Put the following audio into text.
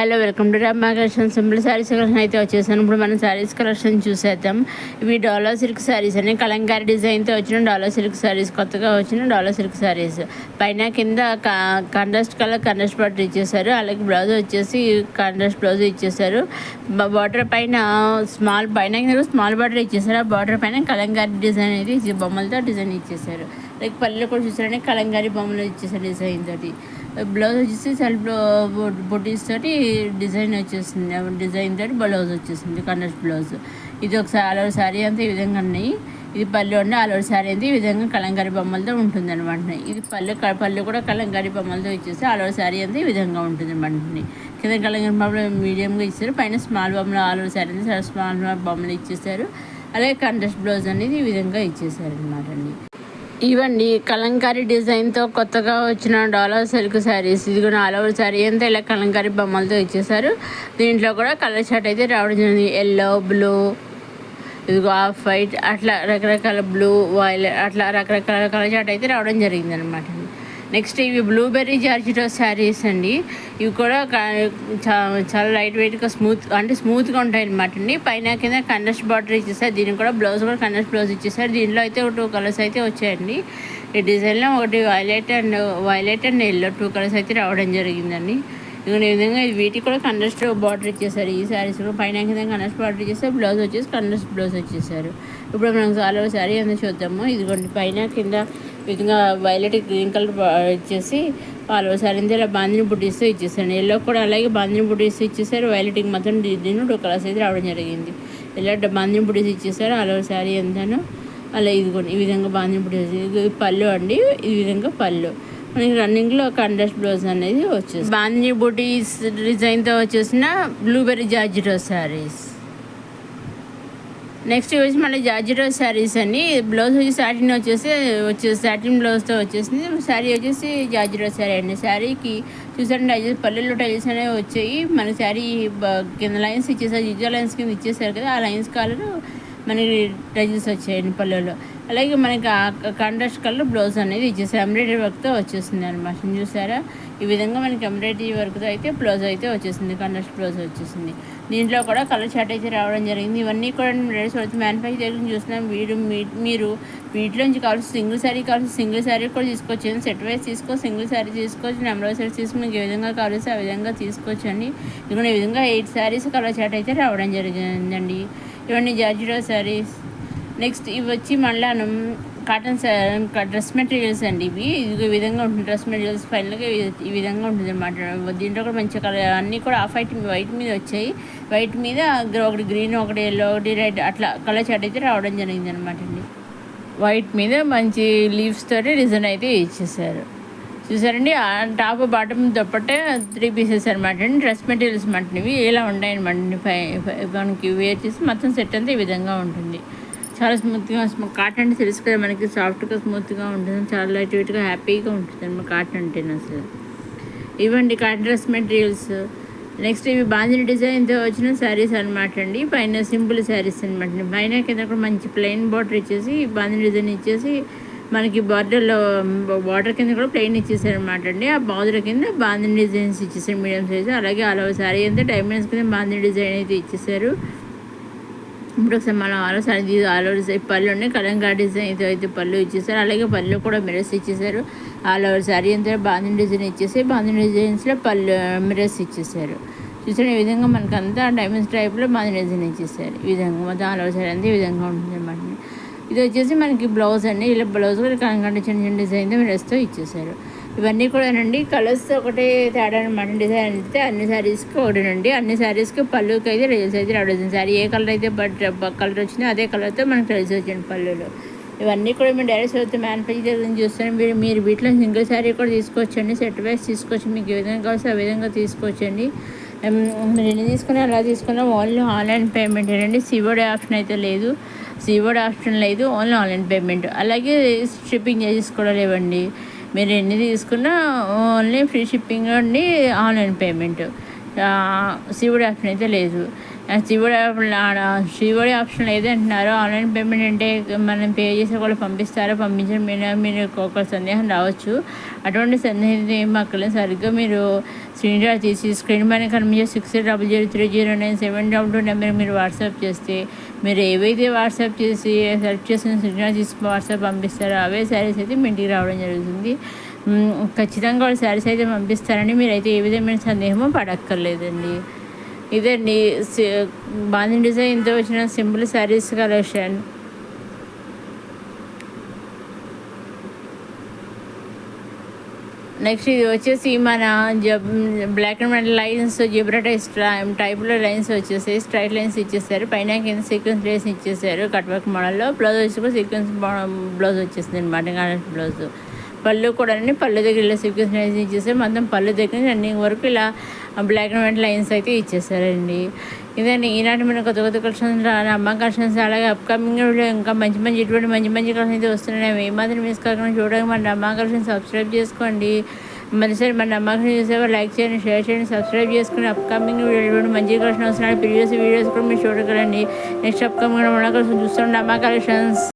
Hello, welcome to రమ్మ collection. Simple saris collection అయితే వచ్చేసాను. ఇప్పుడు మనం శారీస్ కలెక్షన్ చూసేద్దాం. ఇవి డాలర్ సిల్క్ శారీస్ అని కలంకారీ డిజైన్తో వచ్చిన డాలర్ సిల్క్ శారీస్, కొత్తగా వచ్చిన డాలర్ సిల్క్ శారీస్. పైన కింద కంట్రాస్ట్ కలర్ కంట్రాస్ట్ బార్డర్ ఇచ్చేసారు. అలాగే బ్లౌజ్ వచ్చేసి కంట్రాస్ట్ బ్లౌజ్ ఇచ్చేసారు. బార్డర్ పైన స్మాల్ బార్డర్ ఇచ్చేసారు. ఆ బార్డర్ పైన కలంకారీ డిజైన్ అయితే బొమ్మలతో డిజైన్ ఇచ్చేసారు. లైక్ పల్లెలు కూడా చూసారని కలంకారీ బొమ్మలు ఇచ్చేసారు డిజైన్ తోటి. బ్లౌజ్ వచ్చేసి సెల్ఫ్ బొటీస్ తోటి డిజైన్ వచ్చేసింది. డిజైన్ తోటి బ్లౌజ్ వచ్చేసింది, కంట్రాస్ట్ బ్లౌజ్. ఇది ఒకసారి ఆల్ ఓవర్ శారీ అంతా ఈ విధంగా ఉన్నాయి. ఇది పళ్ళు అండి. ఆల్ ఓవర్ శారీ అంతా ఈ విధంగా కలంకారీ బొమ్మలతో ఉంటుంది అనమాట. ఇది పళ్ళు కూడా కలంకారీ బొమ్మలతో ఇచ్చేసి ఆల్ ఓవర్ శారీ అంతా ఈ విధంగా ఉంటుంది అనమాట. కింద కలంకారీ బొమ్మలు మీడియంగా ఇచ్చారు. పైన స్మాల్ బొమ్మలు ఆల్ ఓవర్ శారీ అంతా స్మాల్ బొమ్మలు ఇచ్చేసారు. అలాగే కంట్రాస్ట్ బ్లౌజ్ అనేది ఈ విధంగా ఇచ్చేసారు అనమాట అండి. ఇవండి కలంకారీ డిజైన్తో కొత్తగా వచ్చిన డాలర్ సిల్క్ శారీస్. ఇది కూడా ఆల్ ఓవర్ శారీ అంతా ఇలా కలంకారీ బొమ్మలతో ఇచ్చేసారు. దీంట్లో కూడా కలర్ చార్ట్ అయితే రావడం జరిగింది. ఎల్లో, బ్లూ, ఇదిగో ఆఫ్ వైట్, అట్లా రకరకాల బ్లూ, వైలెట్, అట్లా రకరకాల కలర్ చార్ట్ అయితే రావడం జరిగింది అనమాట. నెక్స్ట్ ఇవి బ్లూబెర్రీ జార్జెట్ శారీస్ అండి. ఇవి కూడా చాలా లైట్ వెయిట్గా స్మూత్గా ఉంటాయి అనమాట అండి. పైన కింద కంట్రాస్ట్ బార్డర్ ఇచ్చేసారు. దీనికి కూడా బ్లౌజ్ కూడా కంట్రాస్ట్ బ్లౌజ్ ఇచ్చేసారు. దీనిలో అయితే 2 కలర్స్ అయితే వచ్చాయండి. ఈ డిజైన్లో ఒకటి వైలెట్ అండ్ ఎల్లో 2 కలర్స్ అయితే రావడం జరిగిందండి. ఈ విధంగా వీటికి కూడా కంట్రాస్ట్ బార్డర్ ఇచ్చేసారు. ఈ శారీస్ కూడా పైన కింద కంట్రాస్ట్ బార్డర్ ఇచ్చేసారు. బ్లౌజ్ వచ్చేసి కంట్రాస్ట్ బ్లౌజ్ వచ్చేసారు. ఇప్పుడు మనం ఆల్ ఓవర్ శారీ అంతా చూద్దాము. ఇదిగోండి పైన కింద విధంగా వైలెట్ గ్రీన్ కలర్ ఇచ్చేసి ఆల్ ఓవర్ శారీ అంతా ఇలా బాందిని బుట్టీస్ ఇచ్చేసారు. ఎల్లో కూడా అలాగే బాందిని బుట్టీస్ ఇచ్చేసారు. వైలెట్కి మాత్రం దీన్ని 2 కలర్స్ అయితే రావడం జరిగింది. ఇలా బాందిని బుట్టీస్ ఇచ్చేసారు ఆల్ ఓవర్ శారీ అంతాను. అలా ఇదిగోండి ఈ విధంగా బాందిని బుట్టీస్. ఇది పళ్ళు అండి. ఈ విధంగా పళ్ళు మనకి రన్నింగ్లో కంట్రాస్ట్ బ్లౌజ్ అనేది వచ్చేసి బాందిని బుటీస్ డిజైన్తో వచ్చేసిన బ్లూబెర్రీ జార్జెట్ శారీస్. నెక్స్ట్ వచ్చి మళ్ళీ జార్జెట్ శారీస్ అని బ్లౌజ్ వచ్చి సాటిన్ బ్లౌజ్తో వచ్చేసింది. శారీ వచ్చేసి జార్జెట్ శారీ అండి. శారీకి చూసారండి పల్లెల్లో టైల్స్ అనేవి వచ్చాయి. మన శారీ కింద లైన్స్ ఇచ్చేసారు. జిజో లైన్స్ కింద ఇచ్చేసారు కదా, ఆ లైన్స్ కలర్ మనకి టైల్స్ వచ్చాయండి పల్లెల్లో. అలాగే మనకి కాంట్రాస్ట్ కలర్ బ్లౌజ్ అనేది ఇచ్చేసారు. ఎంబ్రాయిడరీ వర్క్తో వచ్చేసింది అనమాట. చూసారా, ఈ విధంగా మనకి ఎంబ్రాయిడరీ వర్క్తో అయితే బ్లౌజ్ అయితే వచ్చేసింది, కాంట్రాస్ట్ బ్లౌజ్ వచ్చేసింది. దీంట్లో కూడా కలర్ చార్ట్ అయితే రావడం జరిగింది. ఇవన్నీ కూడా రేట్స్ వచ్చి మ్యానుఫ్యాక్చరింగ్ చూస్తున్నాం. మీరు వీటిలోంచి కావాల్సి సింగిల్ శారీ కూడా తీసుకోవచ్చు. సెట్ వైజ్ సింగిల్ శారీ తీసుకోవచ్చు. నెంబర్ ఆఫ్ శారీస్ తీసుకుని మీకు ఏ విధంగా కావాల్సి ఆ విధంగా తీసుకోవచ్చు అండి. ఇదిగో ఈ విధంగా 8 శారీస్ కలర్ చార్ట్ అయితే రావడం జరిగిందండి. ఇవన్నీ జార్జెట్ శారీస్. నెక్స్ట్ ఇవి వచ్చి మళ్ళీ కాటన్ డ్రెస్ మెటీరియల్స్ అండి. ఇవి ఈ విధంగా ఉంటుంది. డ్రెస్ మెటీరియల్స్ ఫైనల్గా ఈ విధంగా ఉంటుంది అనమాట. దీంట్లో కూడా మంచి కలర్ అన్నీ కూడా ఆఫ్ వైట్ మీద వచ్చాయి. వైట్ మీద ఒకటి గ్రీన్, ఒకటి ఎల్లో, ఒకటి రెడ్, అట్లా కలర్ చార్ట్ అయితే రావడం జరిగింది అనమాట అండి. వైట్ మీద మంచి లీవ్స్ తోటి డిజైన్ అయితే ఇచ్చేసారు. చూసారండి, టాప్ బాటమ్ దుపట్టే 3 పీసెస్ అనమాట అండి. డ్రెస్ మెటీరియల్స్ ఇవి ఇలా ఉంటాయి అనమాట. మనకి వేర్ చేసి మొత్తం సెట్ అంతా ఈ విధంగా ఉంటుంది. చాలా స్మూత్గా కాటన్ అంటే తెలుసు కదా మనకి, సాఫ్ట్గా స్మూత్గా ఉంటుంది. చాలా లైట్ వెయిట్గా హ్యాపీగా ఉంటుంది అనమాట కాటన్ అంటే అసలు. ఇవ్వండి కాటన్ డ్రెస్ మెటీరియల్స్. నెక్స్ట్ ఇవి బాందిని డిజైన్తో వచ్చిన శారీస్ అనమాట అండి. పైన సింపుల్ శారీస్ అనమాట. పైన కింద కూడా మంచి ప్లెయిన్ బార్డర్ ఇచ్చేసి బాందిని డిజైన్ ఇచ్చేసి మనకి బార్డర్ కింద కూడా ప్లెయిన్ ఇచ్చేసారు అనమాట అండి. ఆ బార్డర్ కింద బాందిని డిజైన్స్ ఇచ్చేసారు మీడియం సైజు. అలాగే ఆల్ ఓవర్ శారీ అంతా డైమండ్స్ కింద బాందిని డిజైన్ అయితే ఇచ్చేసారు. ఇప్పుడు ఒకసారి మనం ఆల్ ఓవర్ పళ్ళు ఉన్నాయి. కలంకారీ డిజైన్ అయితే పళ్ళు ఇచ్చేసారు. అలాగే పళ్ళు కూడా మిరర్స్ ఇచ్చేసారు. ఆల్ ఓవర్ శారీ అంతా బాందిని డిజైన్ ఇచ్చేసి బాందిని డిజైన్స్లో పళ్ళు మిరర్స్ ఇచ్చేసారు. చూసారు, ఈ విధంగా మనకు అంతా డైమండ్స్ టైప్లో బాందిని డిజైన్ ఇచ్చేసారు. ఈ విధంగా మొత్తం ఆల్ ఓవర్ శారీ అంతా ఈ విధంగా ఉంటుంది అనమాట. ఇది వచ్చేసి మనకి బ్లౌజ్ అండి. ఇలా బ్లౌజ్ కూడా కలంకారీ చిన్న డిజైన్తో మిరర్స్తో ఇచ్చేసారు. ఇవన్నీ కూడా అండి కలర్స్ ఒకటే తేడా అనమాట. డిజైన్ అయితే అన్ని శారీస్కి ఒకటేనండి. అన్ని శారీస్కి పళ్ళుకి అయితే రిజల్ట్స్ అయితే రావడం. శారీ ఏ కలర్ అయితే కలర్ వచ్చిందో అదే కలర్తో మనకు రిజల్ట్స్ వచ్చింది పళ్ళులో. ఇవన్నీ కూడా మీరు డైరెక్ట్ అయితే మ్యానుఫ్యాక్చరింగ్ చూస్తాను. మీరు వీటిలో సింగిల్ శారీ కూడా తీసుకోవచ్చండి. సెట్ వైజ్ తీసుకోవచ్చు. మీకు ఏ విధంగా కావాల్సి ఆ విధంగా తీసుకోవచ్చండి. మీరు ఎన్ని తీసుకున్నా అలా తీసుకున్నా ఓన్లీ ఆన్లైన్ పేమెంట్ అండి. సిఓడి ఆప్షన్ అయితే లేదు. Only online payment. అలాగే షిప్పింగ్ చార్జెస్ కూడా లేవండి. మీరు ఎన్ని తీసుకున్నా ఓన్లీ ఫ్రీ షిప్పింగ్ అండి, ఆన్లైన్ పేమెంట్. సిఓడి ఆప్షన్ అయితే లేదు. శివుడి ఆప్షన్ ఏదంటున్నారో ఆన్లైన్ పేమెంట్ అంటే మనం పే చేసే కూడా పంపిస్తారో పంపించడం మీద మీరు ఒక సందేహం రావచ్చు. అటువంటి సందేహం ఏం అక్కర్లేదు. సరిగ్గా మీరు స్క్రీన్ షాట్ తీసి స్క్రీన్ పైన కనిపించే 600030097222 నెంబర్ మీరు వాట్సాప్ చేస్తే మీరు ఏవైతే వాట్సాప్ చేసి సెలెక్ట్ చేసిన స్క్రీన్ షాట్ తీసుకుని వాట్సాప్ పంపిస్తారో అవే శారీస్ అయితే మీ ఇంటికి రావడం జరుగుతుంది. ఖచ్చితంగా వాళ్ళు శారీస్ అయితే పంపిస్తారని మీరైతే ఏ విధమైన సందేహమో పడక్కర్లేదండి. ఇదండి బాంధని డిజైన్తో వచ్చిన సింపుల్ శారీస్ కలెక్షన్. నెక్స్ట్ ఇది వచ్చేసి మన black and white lines zebra టైప్లో లైన్స్ వచ్చేసాయి. స్ట్రైట్ లైన్స్ ఇచ్చేసారు. పైన కింద సీక్వెన్స్ లైన్స్ ఇచ్చేసారు కట్ వర్క్ మోడల్లో. బ్లౌజ్ వచ్చి కూడా సీక్వెన్స్ బ్లౌజ్ వచ్చేసింది అనమాట. Garment blouse. పళ్ళు కూడా పళ్ళు దగ్గర ఇలా సీక్వెన్స్ లైన్స్ ఇచ్చేసారు. మొత్తం పళ్ళు దగ్గర రన్నింగ్ వరకు ఇలా బ్లాక్ అండ్ వైట్ లైన్స్ అయితే ఇచ్చేసారండి. ఇదండి ఈనాటి మన కొత్త కలెక్షన్స్ అమ్మ కలెక్షన్స్. అలాగే అప్కమింగ్ వీడియో ఇంకా ఇటువంటి మంచి కలెక్షన్స్ అయితే వస్తున్నాయి. అవి ఏమాత్రం మిస్ కాకుండా చూడడానికి మన అమ్మ కలెక్షన్ సబ్స్క్రైబ్ చేసుకోండి. మరోసారి మన అమ్మ కలెక్షన్ చూసేవారు లైక్ చేయండి, షేర్ చేయండి, సబ్స్క్రైబ్ చేసుకుని అప్కమింగ్ వీడియో మంచి కలెక్షన్ వస్తున్నాయి. ప్రీవియస్ వీడియోస్ కూడా మీరు చూడగలండి. నెక్స్ట్ అప్కమింగ్ మన కలెక్షన్ చూస్తుండే అమ్మ కలెక్షన్స్.